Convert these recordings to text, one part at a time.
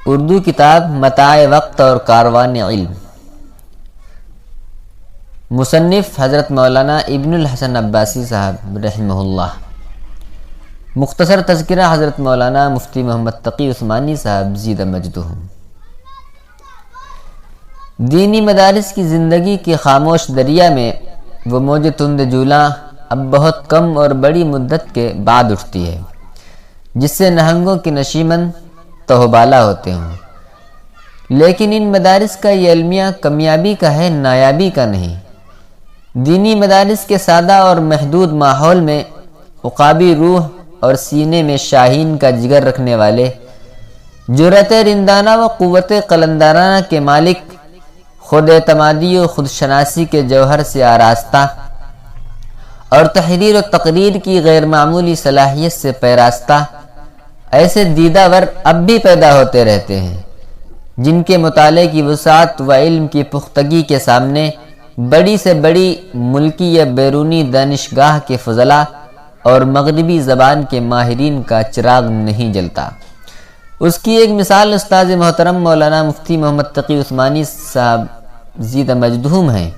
اردو کتاب متاع وقت اور کاروان علم، مصنف حضرت مولانا ابن الحسن عباسی صاحب رحمہ اللہ۔ مختصر تذکرہ حضرت مولانا مفتی محمد تقی عثمانی صاحب زید مجدہم۔ دینی مدارس کی زندگی کے خاموش دریا میں وہ موج تند جولاں اب بہت کم اور بڑی مدت کے بعد اٹھتی ہے، جس سے نہنگوں کے نشیمن تہوبالا ہوتے ہوں، لیکن ان مدارس کا یہ المیہ کمیابی کا ہے، نایابی کا نہیں۔ دینی مدارس کے سادہ اور محدود ماحول میں عقابی روح اور سینے میں شاہین کا جگر رکھنے والے، جرأت رندانہ و قوت قلندرانہ کے مالک، خود اعتمادی و خود شناسی کے جوہر سے آراستہ اور تحریر و تقریر کی غیر معمولی صلاحیت سے پیراستہ ایسے دیدہ ور اب بھی پیدا ہوتے رہتے ہیں، جن کے مطالعے کی وسعت و علم کی پختگی کے سامنے بڑی سے بڑی ملکی یا بیرونی دانشگاہ کے فضلاء اور مغربی زبان کے ماہرین کا چراغ نہیں جلتا۔ اس کی ایک مثال استاد محترم مولانا مفتی محمد تقی عثمانی صاحب زید مجدہم ہیں۔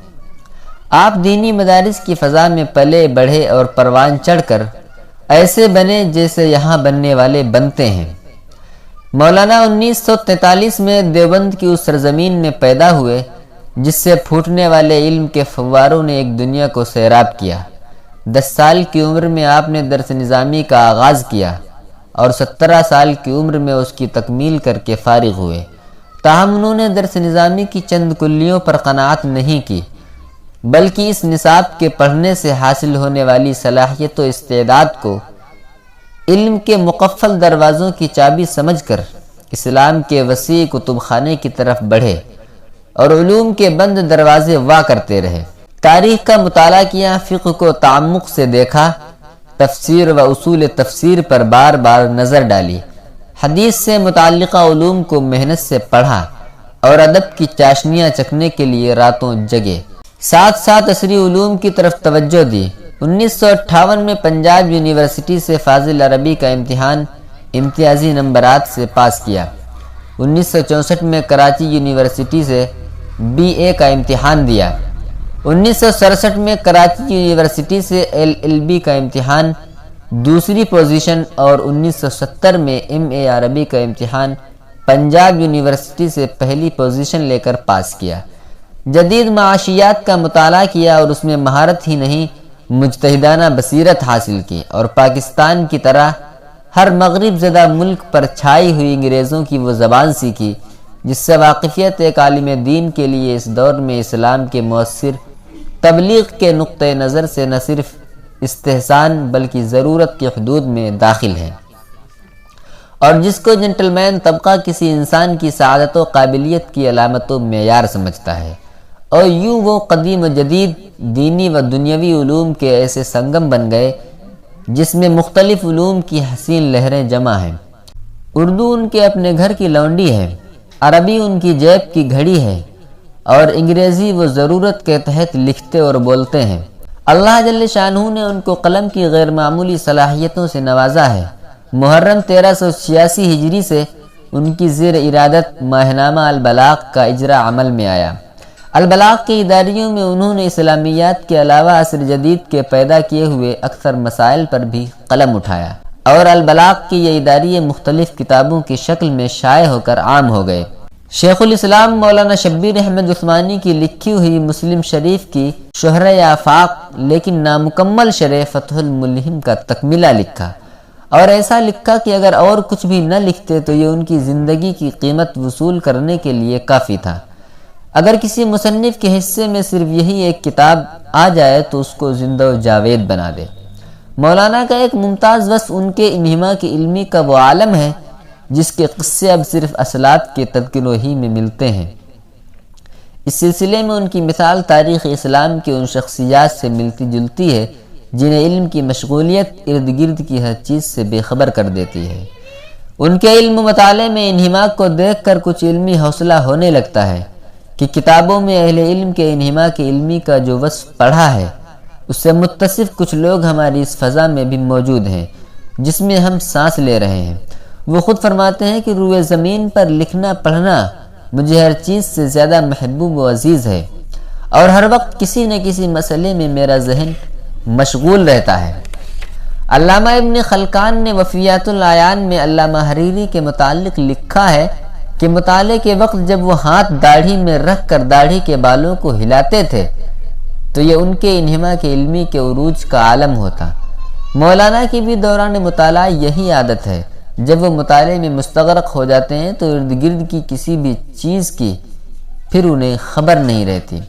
آپ دینی مدارس کی فضا میں پلے بڑھے اور پروان چڑھ کر ایسے بنے جیسے یہاں بننے والے بنتے ہیں۔ مولانا 1943 میں دیوبند کی اس سرزمین میں پیدا ہوئے جس سے پھوٹنے والے علم کے فواروں نے ایک دنیا کو سیراب کیا۔ 10 سال کی عمر میں آپ نے درس نظامی کا آغاز کیا اور 17 سال کی عمر میں اس کی تکمیل کر کے فارغ ہوئے۔ تاہم انہوں نے درس نظامی کی چند کلیوں پر قناعت نہیں کی، بلکہ اس نصاب کے پڑھنے سے حاصل ہونے والی صلاحیت و استعداد کو علم کے مقفل دروازوں کی چابی سمجھ کر اسلام کے وسیع کتب خانے کی طرف بڑھے اور علوم کے بند دروازے وا کرتے رہے۔ تاریخ کا مطالعہ کیا، فقہ کو تعمق سے دیکھا، تفسیر و اصول تفسیر پر بار بار نظر ڈالی، حدیث سے متعلقہ علوم کو محنت سے پڑھا اور ادب کی چاشنیاں چکھنے کے لیے راتوں جگے، ساتھ ساتھ عصری علوم کی طرف توجہ دی۔ 1958 میں پنجاب یونیورسٹی سے فاضل عربی کا امتحان امتیازی نمبرات سے پاس کیا۔ 1964 میں کراچی یونیورسٹی سے BA کا امتحان دیا۔ 1967 میں کراچی یونیورسٹی سے LLB کا امتحان دوسری پوزیشن اور 1970 میں MA عربی کا امتحان پنجاب یونیورسٹی سے پہلی پوزیشن لے کر پاس کیا۔ جدید معاشیات کا مطالعہ کیا اور اس میں مہارت ہی نہیں مجتہدانہ بصیرت حاصل کی، اور پاکستان کی طرح ہر مغرب زدہ ملک پر چھائی ہوئی انگریزوں کی وہ زبان سیکھی جس سے واقفیت ایک عالم دین کے لیے اس دور میں اسلام کے مؤثر تبلیغ کے نقطۂ نظر سے نہ صرف استحسان بلکہ ضرورت کی حدود میں داخل ہے، اور جس کو جنٹلمین طبقہ کسی انسان کی سعادت و قابلیت کی علامت و معیار سمجھتا ہے۔ اور یوں وہ قدیم و جدید دینی و دنیاوی علوم کے ایسے سنگم بن گئے جس میں مختلف علوم کی حسین لہریں جمع ہیں۔ اردو ان کے اپنے گھر کی لونڈی ہے، عربی ان کی جیب کی گھڑی ہے، اور انگریزی وہ ضرورت کے تحت لکھتے اور بولتے ہیں۔ اللہ جل شانہ نے ان کو قلم کی غیر معمولی صلاحیتوں سے نوازا ہے۔ محرم 1386 ہجری سے ان کی زیر ارادت ماہنامہ البلاغ کا اجرا عمل میں آیا۔ البلاغ کے اداریوں میں انہوں نے اسلامیات کے علاوہ عصر جدید کے پیدا کیے ہوئے اکثر مسائل پر بھی قلم اٹھایا، اور البلاغ کی یہ اداریے مختلف کتابوں کی شکل میں شائع ہو کر عام ہو گئے۔ شیخ الاسلام مولانا شبیر احمد عثمانی کی لکھی ہوئی مسلم شریف کی شہرہ آفاق لیکن نامکمل شرح فتح الملہم کا تکملہ لکھا، اور ایسا لکھا کہ اگر اور کچھ بھی نہ لکھتے تو یہ ان کی زندگی کی قیمت وصول کرنے کے لیے کافی تھا۔ اگر کسی مصنف کے حصے میں صرف یہی ایک کتاب آ جائے تو اس کو زندہ و جاوید بنا دے۔ مولانا کا ایک ممتاز وصف ان کے انہماء کی علمی کا وہ عالم ہے جس کے قصے اب صرف اسلاف کے تذکروں ہی میں ملتے ہیں۔ اس سلسلے میں ان کی مثال تاریخ اسلام کی ان شخصیات سے ملتی جلتی ہے جنہیں علم کی مشغولیت ارد گرد کی ہر چیز سے بے خبر کر دیتی ہے۔ ان کے علم و مطالعے میں انہماء کو دیکھ کر کچھ علمی حوصلہ ہونے لگتا ہے کہ کتابوں میں اہل علم کے انہماء کی علمی کا جو وصف پڑھا ہے اس سے متصف کچھ لوگ ہماری اس فضا میں بھی موجود ہیں جس میں ہم سانس لے رہے ہیں۔ وہ خود فرماتے ہیں کہ روئے زمین پر لکھنا پڑھنا مجھے ہر چیز سے زیادہ محبوب و عزیز ہے، اور ہر وقت کسی نہ کسی مسئلے میں میرا ذہن مشغول رہتا ہے۔ علامہ ابن خلکان نے وفیات العیان میں علامہ حریری کے متعلق لکھا ہے کہ مطالعے کے وقت جب وہ ہاتھ داڑھی میں رکھ کر داڑھی کے بالوں کو ہلاتے تھے تو یہ ان کے انہما کے علمی کے عروج کا عالم ہوتا۔ مولانا کی بھی دوران مطالعہ یہی عادت ہے، جب وہ مطالعے میں مستغرق ہو جاتے ہیں تو ارد گرد کی کسی بھی چیز کی پھر انہیں خبر نہیں رہتی۔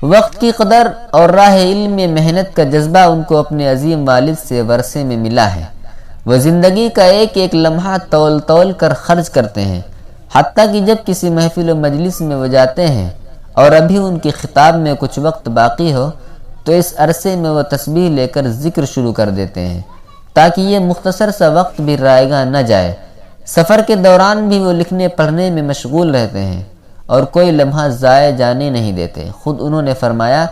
وقت کی قدر اور راہ علم میں محنت کا جذبہ ان کو اپنے عظیم والد سے ورثے میں ملا ہے۔ وہ زندگی کا ایک ایک لمحہ تول تول کر خرچ کرتے ہیں، حتیٰ کہ جب کسی محفل و مجلس میں وہ جاتے ہیں اور ابھی ان کی خطاب میں کچھ وقت باقی ہو تو اس عرصے میں وہ تسبیح لے کر ذکر شروع کر دیتے ہیں تاکہ یہ مختصر سا وقت بھی رائگاں نہ جائے۔ سفر کے دوران بھی وہ لکھنے پڑھنے میں مشغول رہتے ہیں اور کوئی لمحہ ضائع جانے نہیں دیتے۔ خود انہوں نے فرمایا،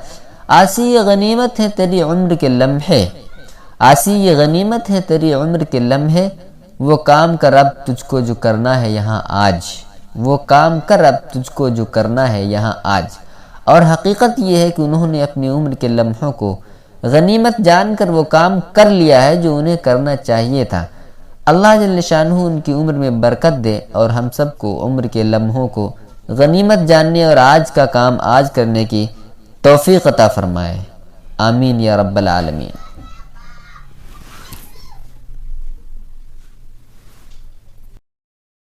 آسی یہ غنیمت ہے تیری عمر کے لمحے، آسی یہ غنیمت ہے تیری عمر کے لمحے، وہ کام کر اب تجھ کو جو کرنا ہے یہاں آج، وہ کام کر اب تجھ کو جو کرنا ہے یہاں آج۔ اور حقیقت یہ ہے کہ انہوں نے اپنی عمر کے لمحوں کو غنیمت جان کر وہ کام کر لیا ہے جو انہیں کرنا چاہیے تھا۔ اللہ جل شانہ ان کی عمر میں برکت دے اور ہم سب کو عمر کے لمحوں کو غنیمت جاننے اور آج کا کام آج کرنے کی توفیق عطا فرمائے، آمین یا رب العالمین۔